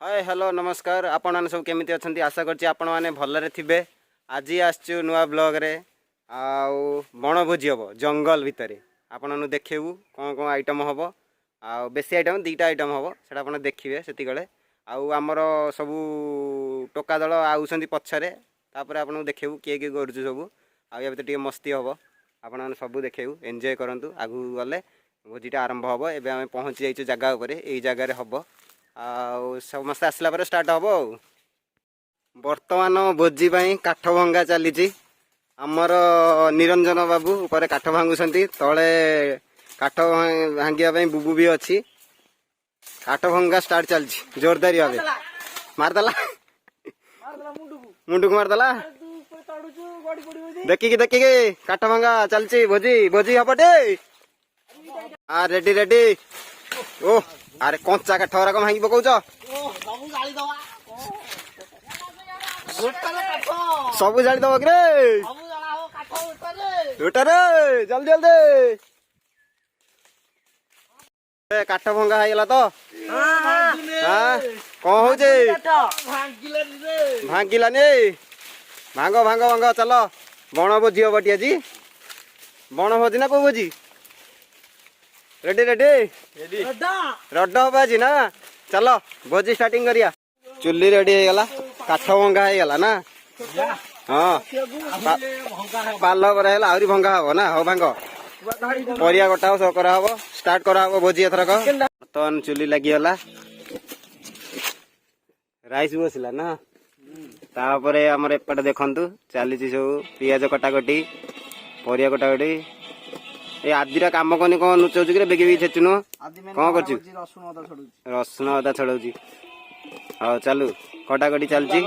Hi hello नमस्कार आपण मैंने सब केमी अच्छा आशा करछि आपण मैंने भलरे थिबे। आज आसचु नुआ ब्लॉग रे आउ बनभोजी हम जंगल भितर आपण देखेबू कौन कौन आइटम हम आ बेसी आइटम दुईटा आइटम हम से आप देखिए से आमर सबू टोका दल आउछंती पछरे तापर आपन देखेबू किए किए करूछु सबू आ भितर मस्ती हम आपण मैंने सब देखेबू एंजॉय करंतु आगु गले भोजीटा आरंभ हम एबे आम पहुँची जाइछु जगह उपरे एई जगह हम आउ समस्त आसला पर स्टार्ट हम बर्तमान भोजी काठ भंगा चली आमर निरंजन बाबू ऊपर काठ भांगुंट तले काठ भांगा बुबू भी अच्छी काठ भंगा स्टार्ट चलती जोरदारी भाव मारदेला मुंडू को मारदेला देखिकी देखिकी काठ भंगा चलती भोजी भोजी हपटे हाँ रेडी रेडी ओ अरे कंचा काठ गुरा भांगी पकाउछ सब जाली दब कि जल्दी जल्दी काठ भंगा होगा तो कौन हो भांगिलानी भांग भांग भांग चल बण भोजी हम टी आज बण भोजी ना कौ भोजी रेडी रेडी रड हम आज ना चल भोजी स्टार्टिंग करिया चुली रेडी हो गला काठ भंगा हो गला ना हाँ पाल आहरी भंगा हम ना हो भांग परिया कटा हो सब करा हम स्टार्ट करा हम भोजी एथरक बर्तमान चुली लगिगला राइस बसला ना तापरे आमर एपटे देखंतु चली सब पियाज कटाकटी परिया कटाकटी ए आदिरा काम कनी कौन नुचौच कि बेगी बेगी छेचुन कौन कर रसुण अदा छड़ाऊँ हाँ चलू कटाकटी चलती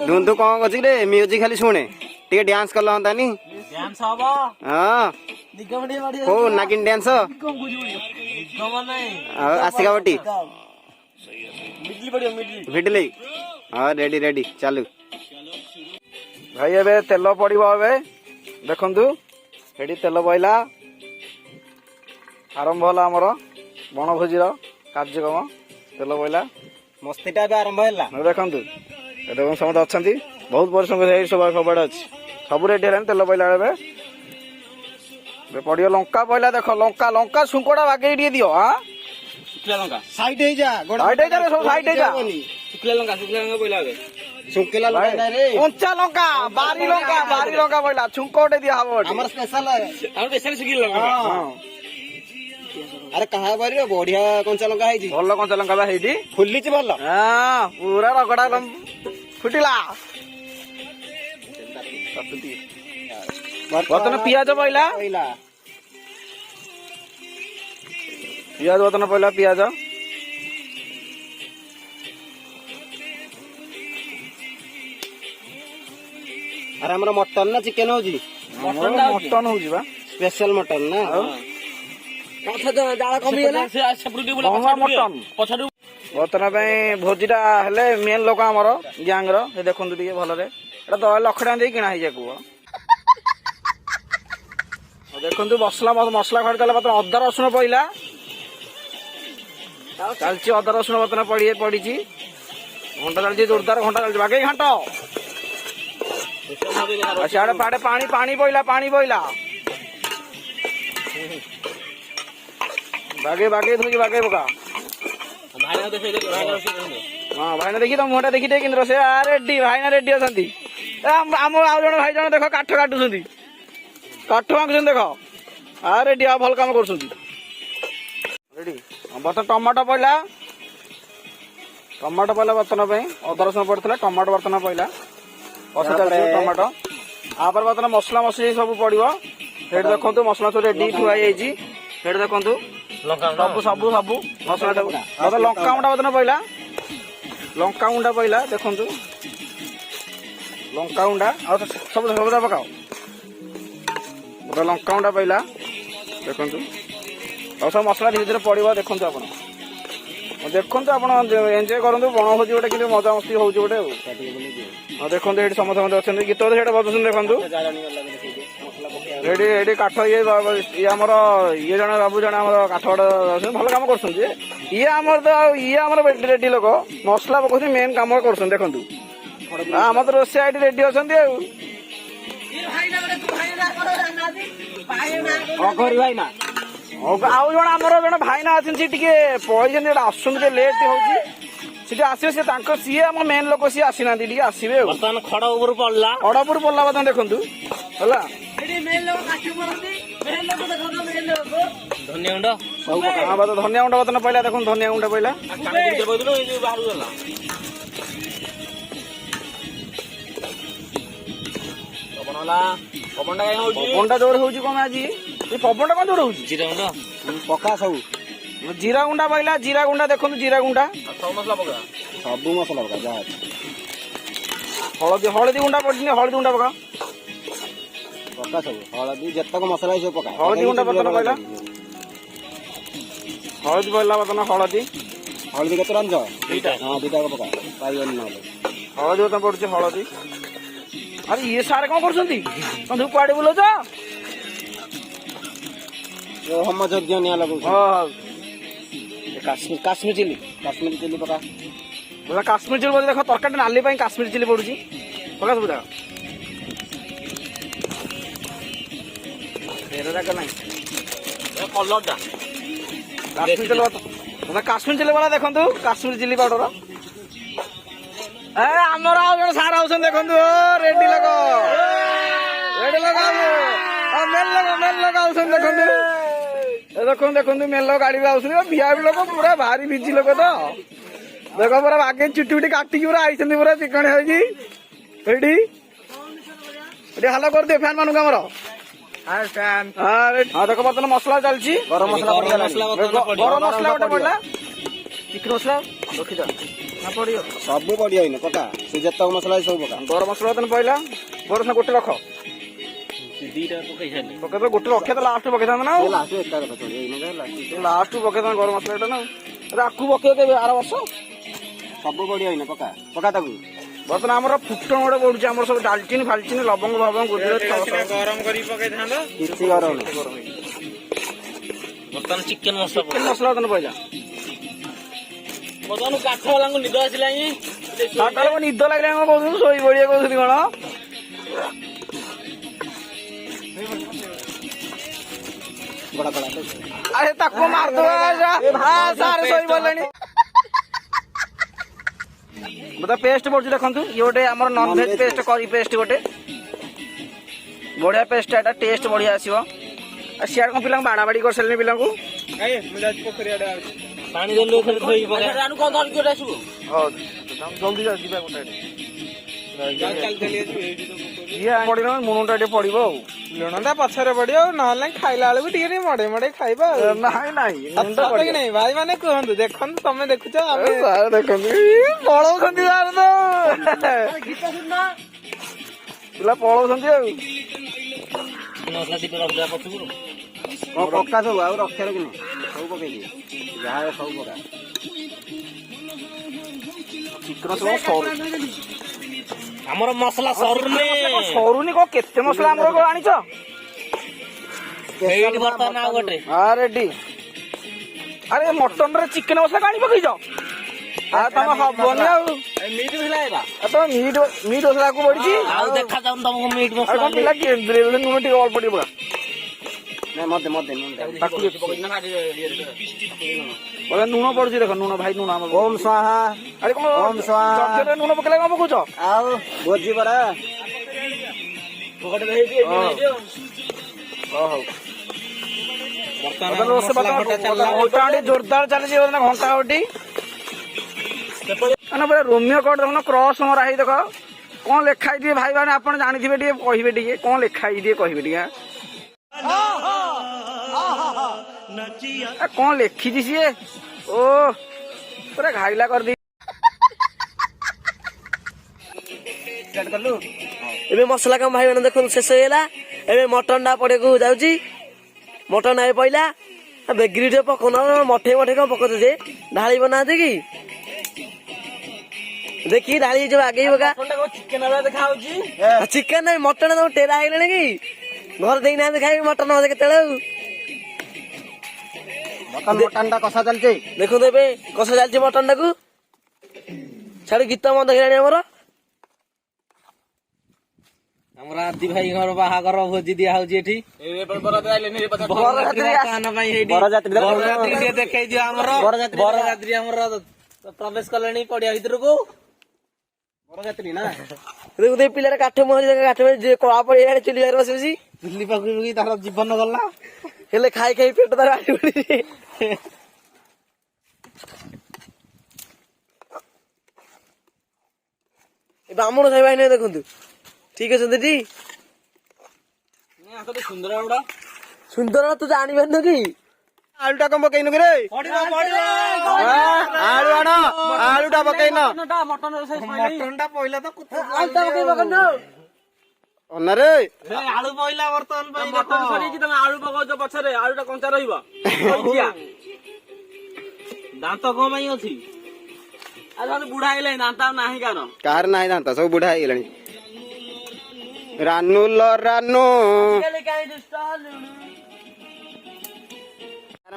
धुंधु कौन कर म्यूजिक खाली शुणे टे डांस कल हाँ हो नागिन डांस आसिका बटी भिडली हाँ रेडी रेडी चलू भाई एबे तेल पड़ो ए देखु एटी तेल बहला आरंभ है आमर बनभोजी कार्यक्रम तेल बहला मस्तीटा आरंभ है देखु समस्त अच्छा बहुत परिश्रम सब अच्छी सब रेडी है तेल बहला पड़ो लंका बहला देख लंका लंका सुंकड़ा बागे दियो हाँ साइड हो जा सब साइड हो जा सुंकिला लंका रे कंचा लंका बारी लंका बहला छुंक गोटे दिया हमर स्पेशल सुंकिला लंका अरे कहा बारी बढ़िया कंचा लंका है भल कंचा लंका है फुली भल हाँ पूरा रगड़ा फुटिला बर्तन पियाज बहला पियाज बर्तन पहला पियाज अरे हमर मटन ना चिकेन हो मटन हो स्पेशल मटन ना मटन बर्तन भोजीटा हेले मेन लोक आमर गैंग देखु भलरे लक्षटा दे किना देखु मसला मसला खड़ी देला बर्तन अदा रसुण पड़ा चलती अदा रसुण बर्तन पड़ी घंटा चलती जोरदार घंटा चलती बागे घंट सियाड़े पाड़े पानी पानी बहला बागे बागे थी बागे पका हाँ भाईना देखी तो मुहटा देखी कि रोसे रेडी भाईना रेडी अच्छा आम आउ जन भाई जन देख काठ काटुं काठ भांगुं देख आ रेडी आ भल कम कर रेडी बर्तन टमाटो पड़ा बर्तन अदा रसुण पड़ता टमाटो बर्तन पड़ा कषा चलती टमाटो आपर बर्तन मसला मसली सब पड़ो से देखो मसला सब रेडी थुआई देखो सब सब सब मसला मतलब लंका गुंडा बर्तन पड़ा लंका गुंडा पड़ा देखु लंका गुंडा सब सब पकाओ लंका गुंडा पड़ा देखु और सब मसला धीरे धीरे पड़ो देखु आप एंजॉय करूँ बनभोजी गोटे कि मजा मस्ती हो गोटे हाँ देखो ये समस्त अच्छा गीत बजुन देखु रेडी काठ ये आमर ये जन बाबू जन काठ भल कम कर ଇଏ ଆମର ତ ଇଏ ଆମର ରେଡି ଲୋକ ମସଲା ପକଉଛନ୍ତି ମେନ୍ କାମ କରୁଛନ୍ତି ଦେଖନ୍ତୁ ଆମର ତ ରୋଷେଇ ଆଇଟି ରେଡି ଅଛନ୍ତି ଆଉ ଆଉ ଜଣେ ଆମର ଜଣେ ଭାଇନା ଅଛନ୍ତି ସେ ଟିକେ ପଳେଇଛନ୍ତି ଆସୁଛନ୍ତି ଟିକେ ଲେଟ୍ ହଉଛି ସେଠି ଆସିବେ ସେ ତାଙ୍କ ସିଏ ଆମ ମେନ୍ ଲୋକ ସିଏ ଆସିନାହାନ୍ତି ଟିକେ ଆସିବେ ଆଉ ବର୍ତ୍ତମାନ ଖଡ ଉପରୁ ପଡିଲା ଖଡ ଉପରୁ ପଡିଲା ବର୍ତ୍ତମାନ ଦେଖନ୍ତୁ ହେଲା ଧନିଆ ଗୁଣ୍ଡ ସବୁ ଧନିଆ ଗୁଣ୍ଡ ବର୍ତ୍ତମାନ ପଇଲା ଦେଖନ୍ତୁ ଧନିଆ ଗୁଣ୍ଡ ପଇଲା ପବନଟା ଜୋର ହଉଛି କଣ ଆଜି ଏ ପବନଟା କଣ ଜୋର ହଉଛି ଜିରା ଗୁଣ୍ଡ ପକା ସବୁ ଜିରା ଗୁଣ୍ଡା ପଇଲା ଜିରା ଗୁଣ୍ଡା ଦେଖନ୍ତୁ ଜିରା ଗୁଣ୍ଡା ସବୁ ମସଲା ପକା ଯାହା ଅଛି ହଳଦୀ ହଳଦୀ ଗୁଣ୍ଡା ପଡିଛି ହଳଦୀ ଗୁଣ୍ଡା ପକା ପକା ସବୁ ହଳଦୀ ଯେତକ ମସଲା ସବୁ ପକା ହଳଦୀ ଗୁଣ୍ଡା ବର୍ତ୍ତମାନ ପଇଲା ହଳଦୀ ପଇଲା ବର୍ତ୍ତମାନ ହଳଦୀ ହଳଦୀ କେତେ ରାଞ୍ଚ ହଁ ଦିଟା ପକା ପାଇବନି ନହେଲେ ହଳଦୀ ବର୍ତ୍ତମାନ ପଡୁଛି ହଳଦୀ ଆରେ ଇଏ ସାର୍ କଣ କରୁଛନ୍ତି ତମେ କୁଆଡେ ବୁଲଉଛ ହୋମ ଯଜ୍ଞ ନିଆଁ ଲଗାଉଛି ହଁ କାଶ୍ମୀର ଚିଲି ପକା କାଶ୍ମୀର ଚିଲି ବୋଧେ ଦେଖ ତରକାରୀ ନାଲି ପାଇଁ କାଶ୍ମୀର ଚିଲି ପଡୁଛି ପକା ସବୁ ଦେଖ ନାହିଁ କଲରଟା କାଶ୍ମୀର ଚିଲି ବାଲା ଦେଖନ୍ତୁ କାଶ୍ମୀର ଚିଲି ପାଉଡର ଆମର ଆଉ ଜଣେ ସାର୍ ଆଉଛନ୍ତି ଦେଖନ୍ତୁ ରେଡି ଲୋକ ମେନ୍ ଲୋକ ଆଉଛନ୍ତି ଦେଖନ୍ତୁ ଦେଖନ୍ତୁ ମେଲ ଗାଡି ବି ଆଉଛନ୍ତି ବିହାରୀ ଲୋକ ପୁରା ଭାରି ବିଜି ଲୋକ ତ ଦେଖ ପୁରା ଆଗେ ଚୁଟି ଉଟି କାଟିକି ପୁରା ଆଇଛନ୍ତି ପୁରା ଚିକଣି ହେଇକି ଏଠି ହାଲ କରିଦିଏ ଫ୍ୟାନ ମାନଙ୍କୁ ଆମର ଦେଖ ବର୍ତ୍ତମାନ ମସଲା ଚାଲିଛି ଗରମ ମସଲା ଗରମ ମସଲା ଗୋଟେ ପଡିଲା ଚିକେନ ମସଲା ରଖିଦ ପଡିବ ସବୁ ପଡିବ ଏଇନେ ପକା ସେ ଯେତକ ମସଲା ସବୁ ପକା ଗରମ ମସଲା ବର୍ତ୍ତମାନ ପଇଲା ବରସ ଗୋଟେ ରଖ ଦିଟା ପକେଇ ସାରିଲି ପକେଇ ଗୋଟେ ରଖିଆ ତ ଲାଷ୍ଟ ପକେଇଥାନ୍ତା ନା ଲାଷ୍ଟ ପକେଇଥାନ୍ତା ଗରମ ମସଲା ଟା ନା ଆକୁ ପକେଇଦେବେ ଆର ବର୍ଷ ସବୁ ପଡିବ ଏଇନେ ପକା ତାକୁ ବର୍ତ୍ତମାନ ଆମର ଫୁଟଣ ଗୋଟେ ପଡୁଛି ଆମର ସବୁ ଡାଲଚିନି ଫାଲଚିନି ଲବଙ୍ଗ ଫବଙ୍ଗ ଗୁଜୁରାତି ଗରମ କରିକି ପକେଇଥାନ୍ତ କିଛି ଗରମ ବର୍ତ୍ତମାନ ଚିକେନ ମସଲା ମସଲା ବର୍ତ୍ତମାନ ପଇଲା ବର୍ତ୍ତମାନ କାଠ ବାଲାଙ୍କୁ ନିଦ ଆସିଲାଣି ନିଦ ଲାଗିଲା କଣ କହୁଛନ୍ତି ଶୋଇ ପଡିଆ କହୁଛନ୍ତି କଣ ଆରେ ତାକୁ ମାରିଦବା ସାର୍ ଶୋଇ ପଡିଲେଣି ବୋଧେ ପେଷ୍ଟ ପଡୁଛି ଦେଖନ୍ତୁ ଇଏ ଗୋଟେ ଆମର ନନଭେଜ ପେଷ୍ଟ କରି ପେଷ୍ଟ ଗୋଟେ ବଢିଆ ପେଷ୍ଟ ଏଟା ଟେଷ୍ଟ ବଢିଆ ଆସିବ ଆଉ ସିଆଡେ କଣ ପିଲାଙ୍କୁ ବାଡାବାଡି କରିସାରିଲେଣି ପିଲାଙ୍କୁ ପାଣି ଦେଲୁ ଧୋଇକି ପକେଇ ଜଲ୍ଦି ଯିବା ଗୋଟେ ପଡିବ ଲୁଣଟା ଟିକେ ପଡିବ ଆଉ ଲୁଣଟା ପଛରେ ପଡିବ ନହେଲେ ଖାଇଲା ବେଳକୁ ଟିକେ ମଡେଇ ମଡେଇ ଖାଇବା ନାଇଁ ନାଇଁ ଭାଇ ମାନେ କୁହନ୍ତୁ ଦେଖନ୍ତୁ ତମେ ଦେଖୁଛ ଦେଖନ୍ତୁ ପଳଉଛନ୍ତି ପିଲା ପଳଉଛନ୍ତି ଆଉ ମସଲା ଟିକେ ରଖିଦେବା ପଛକୁ ପକା ସବୁ ଆଉ ରଖିବାର କି ନାହିଁ ସବୁ ପକେଇଦିଏ ଯାହା ସବୁ ପକା ଚିକେନ ସବୁ ସରୁ ଆମର ମସଲା ସରୁନି ସରୁନି କଣ କେତେ ମସଲା ଆମର ଆଣିଛ ଏଇଠି ବର୍ତ୍ତମାନ ଆଉ ଗୋଟେ ରେଡି ଆରେ ମଟନ ରେ ଚିକେନ ମସଲା କାଣି ପକେଇଛ ତମେ ହବନି ଆଉ ତମେ ମିଟ୍ ମସଲା କୁ ପଡିଛି ଆଉ ଦେଖାଯାଉନି ତମକୁ ମିଟ୍ ଆଉ ମସଲା କଣ ପିଲା ଲୁଣ ଟିକେ ଅଳ୍ପ ଟିକେ ପକା ଲୁଣ ପଡୁଛି ଦେଖ ଲୁଣ ଭାଇ ଲୁଣ ଆମର ଓମ୍ ସ୍ୱାହା ଆରେ କଣ ଓମ୍ ସ୍ୱାହା ଲୁଣ ପକେଇଲେ କଣ ପକଉଛ ଆଉ ଭୋଜି ପରା ଜୋରଦାର ଚାଲିଛି ଘଣ୍ଟା ଘଣ୍ଟି ପୁରା ରୋମିଓ କୋଡ୍ ଦେଖୁନ କ୍ରସ୍ ମରା ହେଇ ଦେଖ କଣ ଲେଖା ହେଇଥିବେ ଭାଇ ମାନେ ଆପଣ ଜାଣିଥିବେ ଟିକେ କହିବେ ଟିକେ କଣ ଲେଖା ହେଇଛି ଟିକେ କହିବେ ଟିକେ କଣ ଲେଖିଛି ସିଏ ଓ ପୁରା ଘାଇଲା କରିଦେଇ ଏବେ ମସଲା କାମ ଭାଇ ମାନେ ଦେଖନ୍ତୁ ଶେଷ ହେଇଗଲା ଏବେ ମଟନ ଟା ପଡିବାକୁ ଯାଉଛି ମଟନ ଏବେ ପଇଲା ବେଗିରି ଟିକେ ପକଉନ ମଠେଇ ମଠେଇ କଣ ପକଉଛ ଯେ ଢାଳି ବନାହାନ୍ତି କି ଦେଖି ଢାଳି ହେଇଯିବ ଆଗେଇ ପକା ଚିକେନ ନାଇଁ ମଟନ ତମ ଟେରା ହେଇଗଲାଣି କି ଘରେ ଦେଇନାହାନ୍ତି ଖାଇବି ମଟନ କେତେବେଳେ ଆଉ ମଟନ ଟା କଷା ଚାଲିଛି। ଦେଖନ୍ତୁ ଏବେ କଷା ଚାଲିଛି ମଟନ ଟାକୁ। ଛାଡି ଗୀତ ବନ୍ଦ ହେଇଗଲାଣି ଆମର। ଆମର ଆଦି ଭାଇ ଘର ବାହାଘର ଭୋଜି ଦିଆ ହଉଛି ଏଠି। ବର୍ତ୍ତମାନ ପାଇଁ ହେଇଠି ବରଯାତ୍ରୀ ଟିକେ ଦେଖେଇ ଦିଅ ଆମର। ବରଯାତ୍ରୀ ଆମର ପ୍ରବେଶ କଲେଣି ପଡିଆ ଭିତରକୁ। ବରଯାତ୍ରୀ ନା ଦେଖନ୍ତୁ ଏ ପିଲାର କାଠ ମୁହଁରେ କଳା ପଡିଆଡେ ଚୁଲି ଜାଗାରେ ବସି ବସି ଚୁଲି ପାଖକୁ ତାର ଜୀବନ ଗଲା। ହେଲେ ଖାଇ ଖାଇ ପେଟ ତାର ଆଡି ପଡିଛି। ବ୍ରାହ୍ମଣ ସାହି ଭାଇ ନାଇଁ ଦେଖନ୍ତୁ ଠିକ ଅଛନ୍ତି ଟି? ସୁନ୍ଦର ଗୁଡା ସୁନ୍ଦର ତୁ ଜାଣିପାରୁନୁ କି? ଆଳୁ ଟା କଣ ପକେଇନୁ କି ରେ? ଆଳୁ ଆଣ, ଆଳୁ ଟା ପକେଇନ। ମଟନ ଟା ପଇଲା ତ ଅନାରେ ଆଳୁ ପଇଲା ବର୍ତ୍ତମାନ ପାଇଁ। ତମେ ଆଳୁ ପକାଉଛ ପଛରେ, ଆଳୁ ଟା କଞ୍ଚା ରହିବ। ଦାନ୍ତ କଣ ପାଇଁ ଅଛି? ବୁଢା ହେଇଗଲାଣି, ଦାନ୍ତ ଆଉ ନାହିଁ କାହାର। କାହାର ନାହିଁ ଦାନ୍ତ, ସବୁ ବୁଢା ହେଇଗଲାଣି। ରାନୁ ଲ ରାନୁ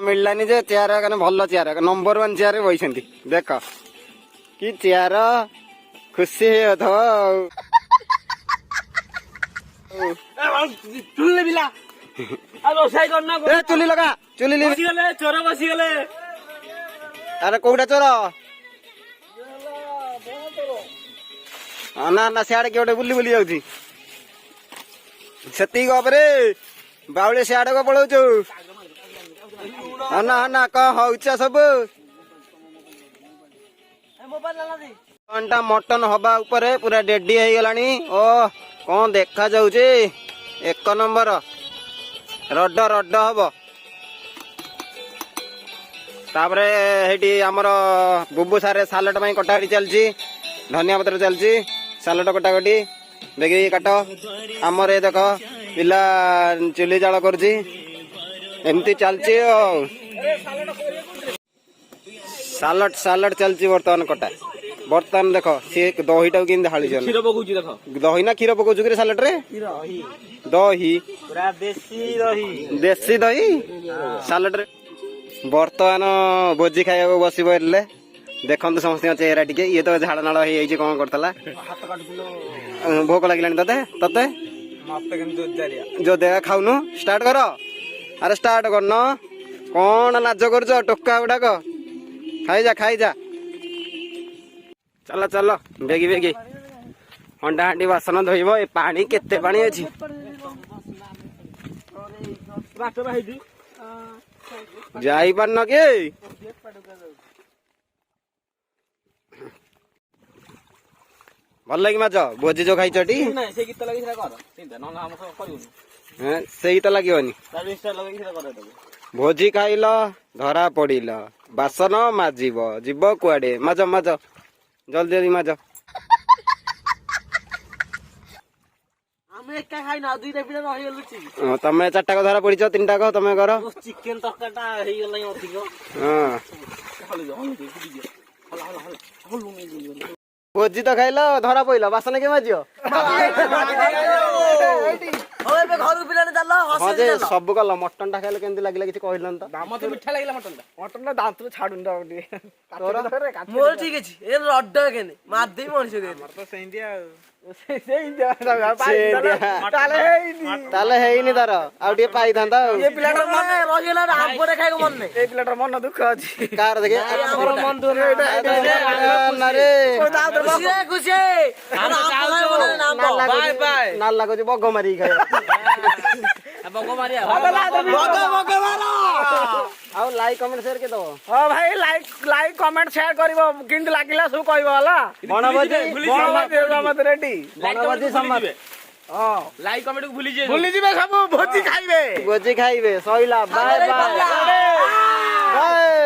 ମିଳିଲାନି ଯେ ଚେୟାର ଭଲ ଚେୟାର, ନମ୍ବର 1 ଚେୟାର ବଇଛନ୍ତି। ଦେଖ କି ଚେୟାର, ଖୁସି ହେଇଯାଉଥିବ ଆଉ। ଚୁଲି ଲଗା, ଚୁଲି ଚୋର ବସିଗଲେ। ଆରେ କୋଉଟା ଚୋର? ନା ନା ସିଆଡେ କିଏ ଗୋଟେ ବୁଲି ବୁଲି ଯାଉଛି। ସେତିକି ଗପରେ ବାଉଳି ସିଆଡେ କଣ ପଳଉଛୁ? ନା ନା କଣ ହଉଛ ସବୁ? ମଟନ ହବା ଉପରେ ପୁରା ରେଡି ହେଇଗଲାଣି। ଓ କଣ ଦେଖା ଯାଉଛି, 1 ନମ୍ବର ରଡ ରଡ ହବ। ତାପରେ ସେଇଠି ଆମର ବୁବୁ ସାରେ ସାଲଟ ପାଇଁ କଟାକଟି ଚାଲିଛି, ଧନିଆ ପତ୍ର ଚାଲିଛି, ସାଲଟ କଟାକଟି ଦେଖିକି କାଟ। ଆମର ଏ ଦେଖ ପିଲା ଚୁଲି ଜାଳ କରୁଛି, ଏମିତି ଚାଲିଛି ଆଉ। ସାଲଟ ସାଲଟ ଚାଲିଛି ବର୍ତ୍ତମାନ କଟା। ବର୍ତ୍ତମାନ ଦେଖ ସିଏ ଦହିଟାକୁ କେମିତି ଢାଳିଛନ୍ତି। କ୍ଷୀର ପକଉଛି ଦେଖ। ଦହି ନା କ୍ଷୀର ପକଉଛୁ କି ସାଲଟ ରେ? ଦହି, ଦେଶୀ ଦହି ସାଲଟ ରେ। ବର୍ତ୍ତମାନ ଭୋଜି ଖାଇବାକୁ ବସି ପଡ଼ିଲେ। ଦେଖନ୍ତୁ ସମସ୍ତଙ୍କ ଚେହେରା ଟିକେ। ଇଏ ତ ଝାଳ ନାଳ ହେଇଯାଇଛି, କଣ କରୁଥିଲା? ଭୋକ ଲାଗିଲାଣି ତତେ? ତତେ ଯୋଉ ଖାଉନୁ? ଷ୍ଟାର୍ଟ କର। ଆରେ ଷ୍ଟାର୍ଟ କରୁନ, କଣ ଲାଜ କରୁଛ ଟୋକା ଗୁଡାକ? ଖାଇଯା ଖାଇଯା, ଚାଲ ଚାଲ ବେଗି ବେଗି। ହଣ୍ଡା ହାଣ୍ଡି ବାସନ ଧୋଇବ। ଏ ପାଣି କେତେ ପାଣି ଅଛି? ଯାଇପାରୁନ କି? ଭଲ ଲାଗି ମାଛ ଭୋଜି ଯୋଉ ଖାଇଛ ଟି? ସେ ଗୀତ ଲାଗି ସେଟା କର, ନହେଲେ ଆମ କରିବୁନି। ସେଇ ତ ଲାଗିବନି। ଭୋଜି ଖାଇଲ, ଧରା ପଡିଲ, ବାସନ ମାଜିବ, ଯିବ କୁଆଡେ? ମାଜ ମାଜ, ଜଲ୍ଦି ଜଲ୍ଦି ମାଜ। ଆମେ ଏକା ଖାଇନା, 2ଟା ପିଲା ରହିଗଲୁ। ତମେ 4ଟାକ ଧରା ପଡିଛ, 3ଟାକ ତମେ କର। ଚିକେନ ତରକାରୀ ଟା ହେଇଗଲାଣି ଅଧିକ। ଭୋଜି ତ ଖାଇଲ, ଧରା ପଇଲ, ବାସନ କିଏ ମାଜିବ? ଏବେ ଘରକୁ ପିଲାને ଚାଲ। ହଁ ଯେ ସବୁ କଲ। ମଟନ ଟା ଖାଇଲେ କେମିତି ଲାଗିଲା କିଛି କହିଲନି ତ? ମତେ ମିଠା ଲାଗିଲା ମଟନ ଟା ଦାନ୍ତରୁ ଛାଡୁନି ତ ଟିକେ। ମୋର ଠିକ ଅଛି, ଏ ରଡ କେନେ ମାରିଦେବି ମଣିଷ ତାହେଲେ ହେଇନି ତାର, ଆଉ ଟିକେ ପାଇଥାନ୍ତା ଆଉ। ପିଲାଟା ରହିଗଲା, ଆମ୍ବରେ ଖାଇବାକୁ ମନ ନାହିଁ। ଏଇ ପିଲାଟାର ମନ ଦୁଃଖ ଅଛି। କାର ଦେଖେ ଆମର ମନ ଦୁଃଖ ଖୁସି ନା ଲାଗୁଛି ବଗ ମାରିକି ଖାଇବା। ଆଉ ଲାଇକ୍ କମେଣ୍ଟ ସେୟାର କିଏ ଦବ? ହଁ ଭାଇ, ଲାଇକ୍ କମେଣ୍ଟ ସେୟାର କରିବ, କେମିତି ଲାଗିଲା ସବୁ କହିବ ହେଲା। ବଣଭୋଜି ରେଡି, ବଣଭୋଜି ସମାପ୍ତ। ହଁ ଲାଇକ୍ କମେଣ୍ଟ ଭୁଲିଯିବେ ସବୁ। ଭୋଜି ଖାଇବେ, ଭୋଜି ଖାଇବେ, ସଇଲା। Bye bye.